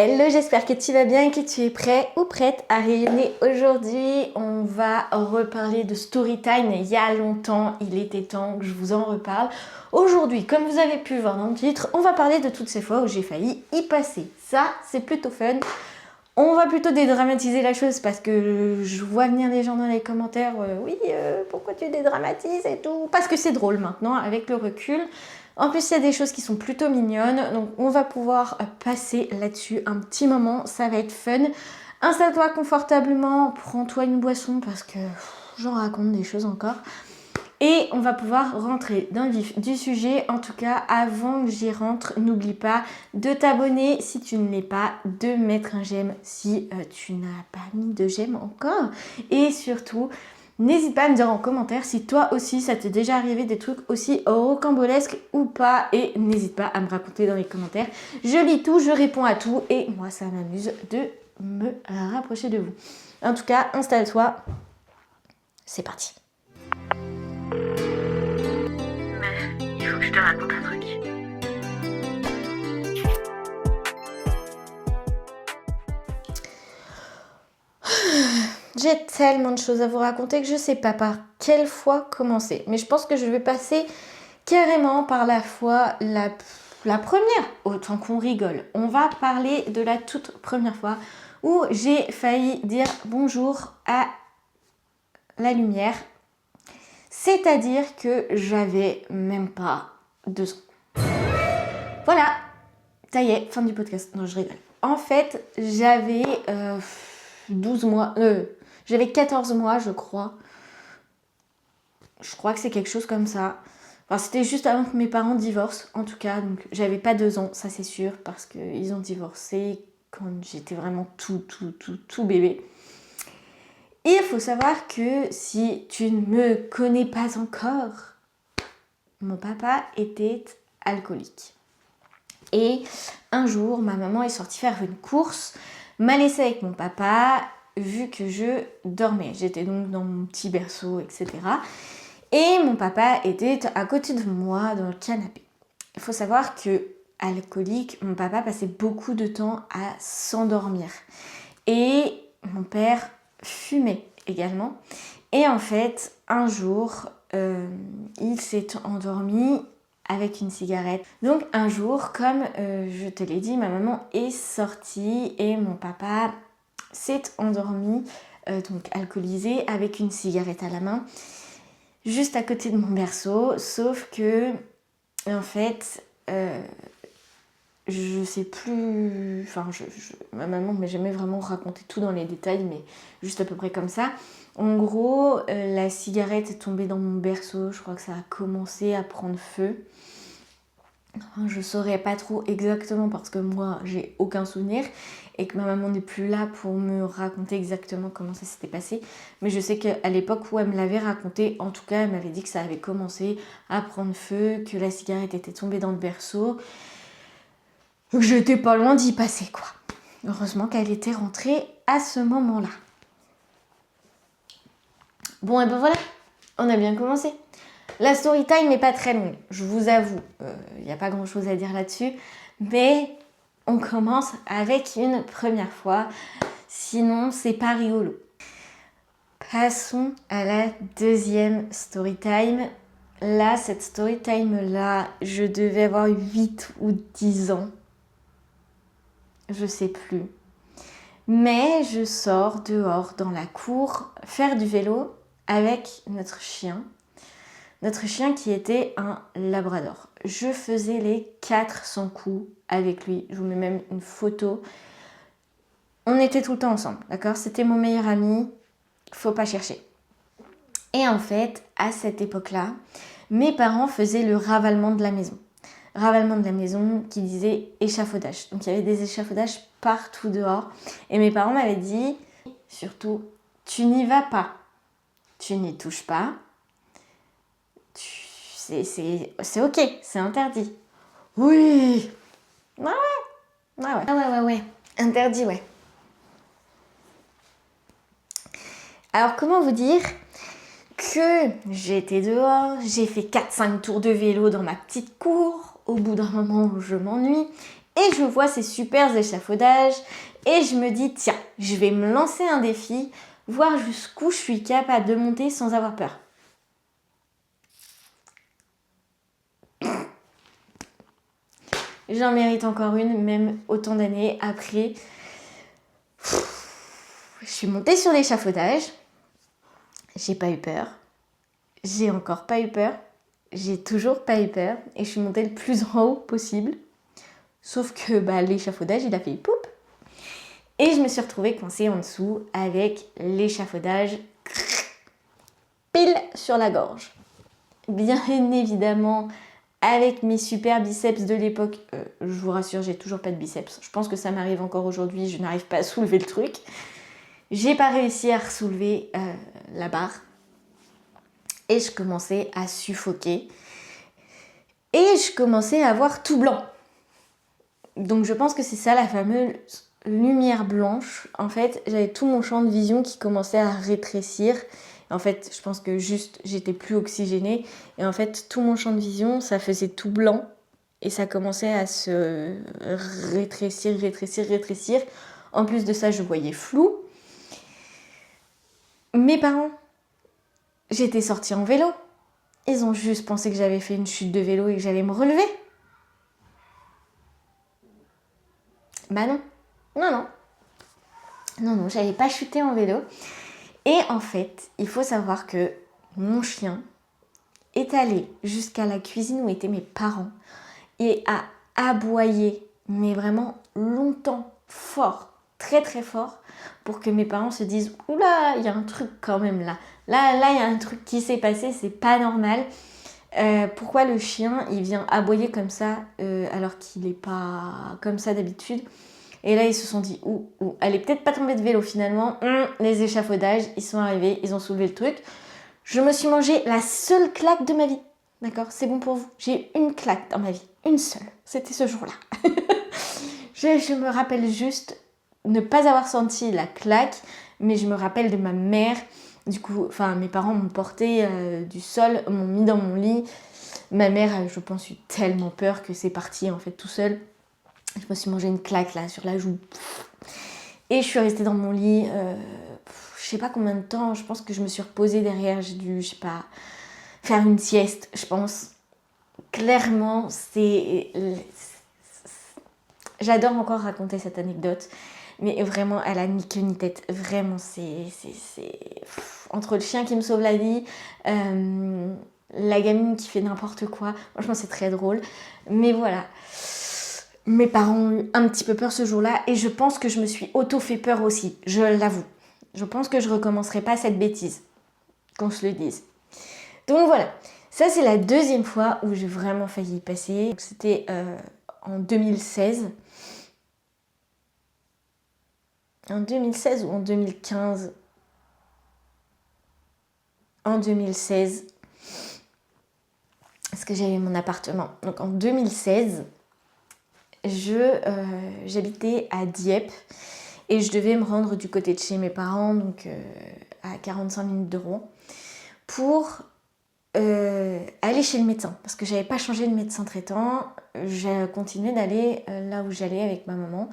Hello, j'espère que tu vas bien et que tu es prêt ou prête à rayonner. Aujourd'hui, on va reparler de Storytime. Il y a longtemps, il était temps que je vous en reparle. Aujourd'hui, comme vous avez pu voir dans le titre, on va parler de toutes ces fois où j'ai failli y passer. Ça, c'est plutôt fun. On va plutôt dédramatiser la chose parce que je vois venir des gens dans les commentaires pourquoi tu dédramatises et tout. Parce que c'est drôle maintenant avec le recul. En plus, il y a des choses qui sont plutôt mignonnes, donc on va pouvoir passer là-dessus un petit moment, ça va être fun. Installe-toi confortablement, prends-toi une boisson parce que j'en raconte des choses encore. Et on va pouvoir rentrer dans le vif du sujet. En tout cas, avant que j'y rentre, n'oublie pas de t'abonner si tu ne l'es pas, de mettre un j'aime si tu n'as pas mis de j'aime encore. Et surtout, n'hésite pas à me dire en commentaire si toi aussi ça t'est déjà arrivé des trucs aussi rocambolesques ou pas. Et n'hésite pas à me raconter dans les commentaires. Je lis tout, je réponds à tout et moi ça m'amuse de me rapprocher de vous. En tout cas, installe-toi. C'est parti. Il faut que je te raconte un truc. J'ai tellement de choses à vous raconter que je sais pas par quelle fois commencer. Mais je pense que je vais passer carrément par la première, autant qu'on rigole. On va parler de la toute première fois où j'ai failli dire bonjour à la lumière. C'est-à-dire que j'avais même pas 2 ans. Voilà, ça y est, fin du podcast. Non, je rigole. En fait, j'avais 12 mois, j'avais 14 mois, je crois. Je crois que c'est quelque chose comme ça. Enfin, c'était juste avant que mes parents divorcent, en tout cas. Donc, j'avais pas 2 ans, ça c'est sûr, parce qu'ils ont divorcé quand j'étais vraiment tout bébé. Et il faut savoir que si tu ne me connais pas encore, mon papa était alcoolique. Et un jour, ma maman est sortie faire une course, m'a laissée avec mon papa, vu que je dormais. J'étais donc dans mon petit berceau, etc. Et mon papa était à côté de moi dans le canapé. Il faut savoir que, alcoolique, mon papa passait beaucoup de temps à s'endormir. Et mon père fumait également. Et en fait, un jour, il s'est endormi avec une cigarette. Donc un jour, comme je te l'ai dit, ma maman est sortie et mon papa s'est endormi, donc alcoolisé, avec une cigarette à la main, juste à côté de mon berceau. Sauf que, en fait, je sais plus... Enfin, ma maman ne m'a jamais vraiment raconté tout dans les détails, mais juste à peu près comme ça. En gros, la cigarette est tombée dans mon berceau. Je crois que ça a commencé à prendre feu. Je saurais pas trop exactement parce que moi j'ai aucun souvenir et que ma maman n'est plus là pour me raconter exactement comment ça s'était passé, mais je sais qu'à l'époque où elle me l'avait raconté, en tout cas elle m'avait dit que ça avait commencé à prendre feu, que la cigarette était tombée dans le berceau, que j'étais pas loin d'y passer quoi. Heureusement qu'elle était rentrée à ce moment-là. Bon et ben voilà, on a bien commencé. La story time n'est pas très longue, je vous avoue, il n'y a pas grand chose à dire là-dessus, mais on commence avec une première fois, sinon c'est pas rigolo. Passons à la deuxième story time. Là, cette story time là, je devais avoir 8 ou 10 ans, je sais plus. Mais je sors dehors dans la cour faire du vélo avec notre chien. Notre chien qui était un labrador. Je faisais les 400 coups avec lui. Je vous mets même une photo. On était tout le temps ensemble, d'accord? C'était mon meilleur ami. Faut pas chercher. Et en fait, à cette époque-là, mes parents faisaient le ravalement de la maison. Ravalement de la maison qui disait échafaudage. Donc il y avait des échafaudages partout dehors. Et mes parents m'avaient dit, surtout, tu n'y vas pas. Tu n'y touches pas. C'est ok, c'est interdit. Oui. Ouais. Interdit, ouais. Alors, comment vous dire que j'étais dehors, j'ai fait 4-5 tours de vélo dans ma petite cour. Au bout d'un moment, je m'ennuie. Et je vois ces super échafaudages et je me dis, tiens, je vais me lancer un défi, voir jusqu'où je suis capable de monter sans avoir peur. J'en mérite encore une, même autant d'années après. Je suis montée sur l'échafaudage. J'ai pas eu peur. J'ai encore pas eu peur. J'ai toujours pas eu peur. Et je suis montée le plus en haut possible. Sauf que l'échafaudage, il a fait poup. Et je me suis retrouvée coincée en dessous avec l'échafaudage pile sur la gorge. Bien évidemment, avec mes super biceps de l'époque, je vous rassure, j'ai toujours pas de biceps. Je pense que ça m'arrive encore aujourd'hui, je n'arrive pas à soulever le truc. J'ai pas réussi à soulever la barre. Et je commençais à suffoquer. Et je commençais à avoir tout blanc. Donc je pense que c'est ça la fameuse lumière blanche. En fait, j'avais tout mon champ de vision qui commençait à rétrécir. En fait, je pense que juste j'étais plus oxygénée. Et en fait, tout mon champ de vision, ça faisait tout blanc. Et ça commençait à se rétrécir. En plus de ça, je voyais flou. Mes parents, j'étais sortie en vélo. Ils ont juste pensé que j'avais fait une chute de vélo et que j'allais me relever. Bah non. Non, j'avais pas chuté en vélo. Et en fait, il faut savoir que mon chien est allé jusqu'à la cuisine où étaient mes parents et a aboyé, mais vraiment longtemps, fort, très très fort, pour que mes parents se disent « Oula, il y a un truc quand même là. Là, il y a un truc qui s'est passé, c'est pas normal. Pourquoi le chien, il vient aboyer comme ça alors qu'il n'est pas comme ça d'habitude ?» Et là, ils se sont dit, elle est peut-être pas tombée de vélo finalement. Les échafaudages, ils sont arrivés, ils ont soulevé le truc. Je me suis mangé la seule claque de ma vie. D'accord, c'est bon pour vous. J'ai eu une claque dans ma vie, une seule. C'était ce jour-là. je me rappelle juste ne pas avoir senti la claque, mais je me rappelle de ma mère. Du coup, mes parents m'ont porté du sol, m'ont mis dans mon lit. Ma mère, je pense, a eu tellement peur que c'est parti en fait tout seul. Je me suis mangé une claque là sur la joue. Et je suis restée dans mon lit, je sais pas combien de temps. Je pense que je me suis reposée derrière. J'ai dû, je sais pas, faire une sieste, je pense. Clairement, j'adore encore raconter cette anecdote. Mais vraiment, elle a ni queue ni tête. Vraiment, c'est... Entre le chien qui me sauve la vie, la gamine qui fait n'importe quoi. Franchement, c'est très drôle. Mais voilà. Mes parents ont eu un petit peu peur ce jour-là et je pense que je me suis auto-fait peur aussi, je l'avoue. Je pense que je recommencerai pas cette bêtise, qu'on se le dise. Donc voilà, ça c'est la deuxième fois où j'ai vraiment failli y passer. C'était en 2016. En 2016 ou en 2015 ? En 2016. Parce que j'avais mon appartement. Donc en 2016... j'habitais à Dieppe et je devais me rendre du côté de chez mes parents, donc à 45 minutes de Rouen, pour aller chez le médecin. Parce que j'avais pas changé de médecin traitant, j'ai continué d'aller là où j'allais avec ma maman.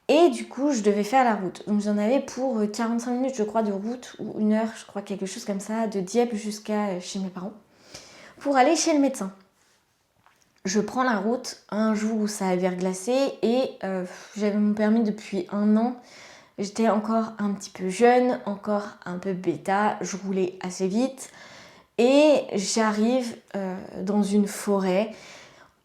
Et du coup, je devais faire la route. Donc j'en avais pour 45 minutes, je crois, de route, ou une heure, je crois, quelque chose comme ça, de Dieppe jusqu'à chez mes parents, pour aller chez le médecin. Je prends la route un jour où ça a verglacé et j'avais mon permis depuis 1 an. J'étais encore un petit peu jeune, encore un peu bêta, je roulais assez vite et j'arrive dans une forêt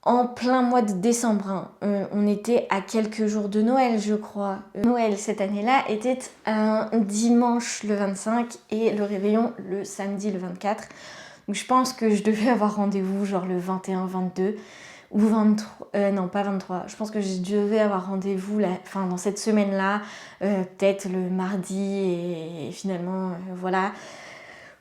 en plein mois de décembre. On était à quelques jours de Noël, je crois. Noël cette année-là était un dimanche le 25 et le réveillon le samedi le 24. Donc je pense que je devais avoir rendez-vous genre le 21, 22 ou 23, non pas 23. Je pense que je devais avoir rendez-vous dans cette semaine-là, peut-être le mardi et finalement voilà.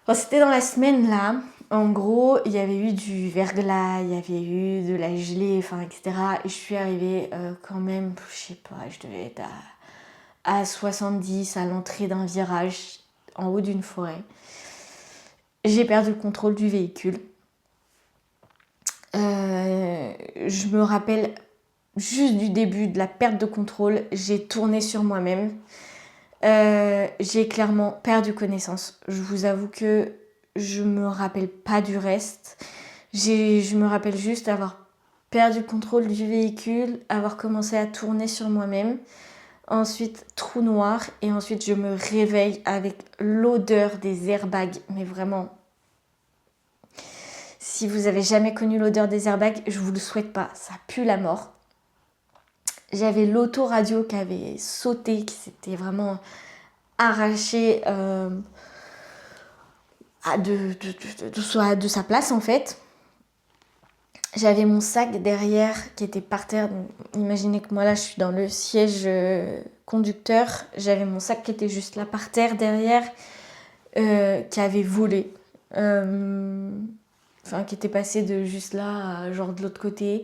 Enfin, c'était dans la semaine là. En gros, il y avait eu du verglas, il y avait eu de la gelée, etc. Et je suis arrivée quand même, je sais pas, je devais être à 70 à l'entrée d'un virage en haut d'une forêt. J'ai perdu le contrôle du véhicule. Je me rappelle juste du début, de la perte de contrôle, j'ai tourné sur moi-même. J'ai clairement perdu connaissance. Je vous avoue que je me rappelle pas du reste. Je me rappelle juste avoir perdu le contrôle du véhicule, avoir commencé à tourner sur moi-même. Ensuite, trou noir. Et ensuite, je me réveille avec l'odeur des airbags. Mais vraiment, si vous avez jamais connu l'odeur des airbags, je vous le souhaite pas. Ça pue la mort. J'avais l'autoradio qui avait sauté, qui s'était vraiment arraché de sa place en fait. J'avais mon sac derrière qui était par terre. Donc, imaginez que moi là je suis dans le siège conducteur. J'avais mon sac qui était juste là par terre derrière, qui avait volé. Enfin, qui était passé de juste là à genre de l'autre côté.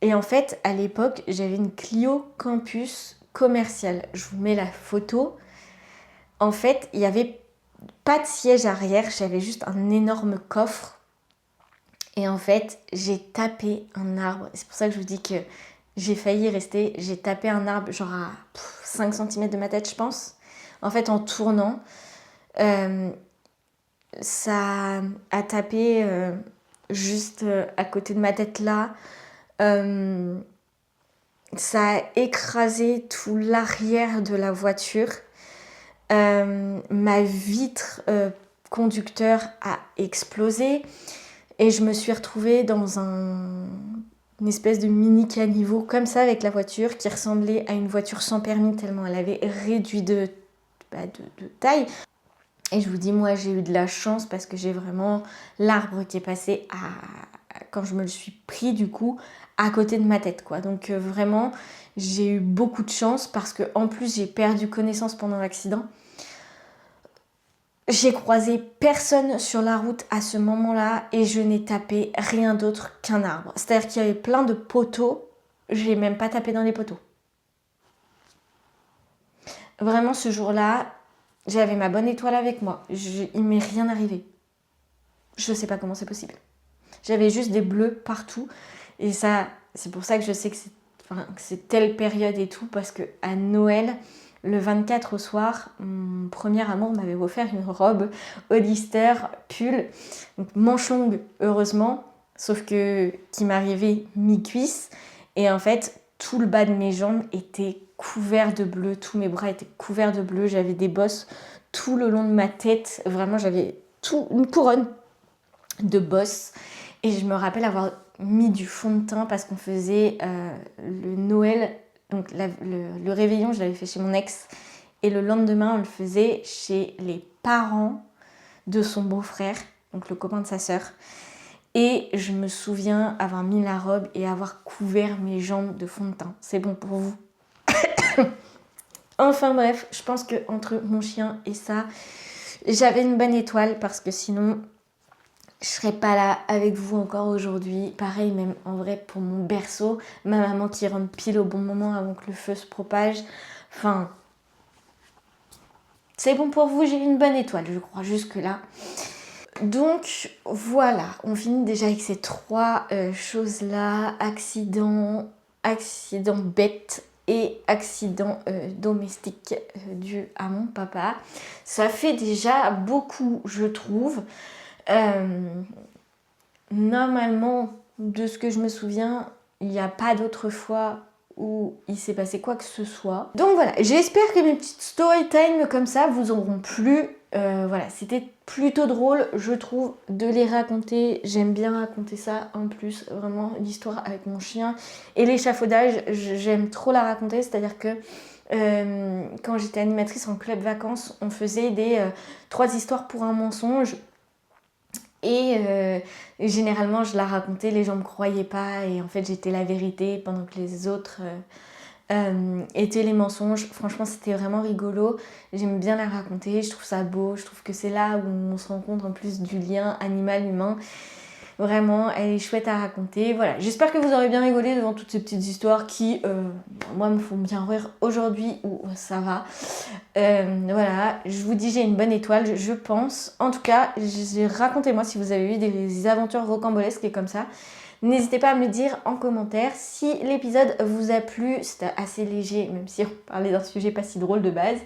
Et en fait, à l'époque, j'avais une Clio Campus commerciale. Je vous mets la photo. En fait, il n'y avait pas de siège arrière, j'avais juste un énorme coffre. Et en fait, j'ai tapé un arbre. C'est pour ça que je vous dis que j'ai failli rester. J'ai tapé un arbre genre à 5 cm de ma tête, je pense. En fait, en tournant, ça a tapé juste à côté de ma tête là. Ça a écrasé tout l'arrière de la voiture. Ma vitre conducteur a explosé et je me suis retrouvée dans une espèce de mini caniveau comme ça avec la voiture qui ressemblait à une voiture sans permis tellement elle avait réduit de taille. Et je vous dis, moi j'ai eu de la chance parce que j'ai vraiment l'arbre qui est passé quand je me le suis pris du coup à côté de ma tête quoi. Donc vraiment j'ai eu beaucoup de chance parce que en plus j'ai perdu connaissance pendant l'accident. J'ai croisé personne sur la route à ce moment-là et je n'ai tapé rien d'autre qu'un arbre. C'est-à-dire qu'il y avait plein de poteaux, j'ai même pas tapé dans les poteaux. Vraiment ce jour-là, j'avais ma bonne étoile avec moi. Il m'est rien arrivé. Je sais pas comment c'est possible. J'avais juste des bleus partout et ça, c'est pour ça que je sais que c'est telle période et tout parce que à Noël, le 24 au soir, mon premier amour m'avait offert une robe Hollister pull, donc manche longue heureusement, sauf que qui m'arrivait mi-cuisse et en fait tout le bas de mes jambes était couvert de bleu, tous mes bras étaient couverts de bleu, j'avais des bosses tout le long de ma tête, vraiment j'avais une couronne de bosses et je me rappelle avoir mis du fond de teint parce qu'on faisait le Noël. Donc le réveillon, je l'avais fait chez mon ex. Et le lendemain, on le faisait chez les parents de son beau-frère, donc le copain de sa sœur. Et je me souviens avoir mis la robe et avoir couvert mes jambes de fond de teint. C'est bon pour vous. Enfin bref, je pense qu'entre mon chien et ça, j'avais une bonne étoile parce que sinon, je serais pas là avec vous encore aujourd'hui. Pareil, même en vrai pour mon berceau, ma maman qui rentre pile au bon moment avant que le feu se propage. Enfin, c'est bon pour vous, j'ai une bonne étoile, je crois, jusque-là. Donc voilà, on finit déjà avec ces trois choses-là. Accident bête et accident domestique dû à mon papa. Ça fait déjà beaucoup, je trouve. Normalement, de ce que je me souviens, il n'y a pas d'autre fois où il s'est passé quoi que ce soit. Donc voilà, j'espère que mes petites story time comme ça vous auront plu. Voilà, c'était plutôt drôle, je trouve, de les raconter. J'aime bien raconter ça en plus, vraiment, l'histoire avec mon chien et l'échafaudage, j'aime trop la raconter, c'est-à-dire que quand j'étais animatrice en club vacances, on faisait des 3 histoires pour un mensonge. Et généralement je la racontais, les gens me croyaient pas et en fait j'étais la vérité pendant que les autres étaient les mensonges. Franchement c'était vraiment rigolo, j'aime bien la raconter, je trouve ça beau, je trouve que c'est là où on se rend compte en plus du lien animal-humain. Vraiment, elle est chouette à raconter. Voilà, j'espère que vous aurez bien rigolé devant toutes ces petites histoires qui, moi, me font bien rire aujourd'hui où ça va. Voilà, je vous dis, j'ai une bonne étoile, je pense. En tout cas, racontez-moi si vous avez eu des aventures rocambolesques et comme ça. N'hésitez pas à me le dire en commentaire. Si l'épisode vous a plu, c'était assez léger, même si on parlait d'un sujet pas si drôle de base.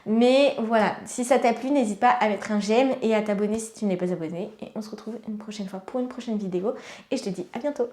Mais voilà, si ça t'a plu, n'hésite pas à mettre un j'aime et à t'abonner si tu n'es pas abonné. Et on se retrouve une prochaine fois pour une prochaine vidéo. Et je te dis à bientôt.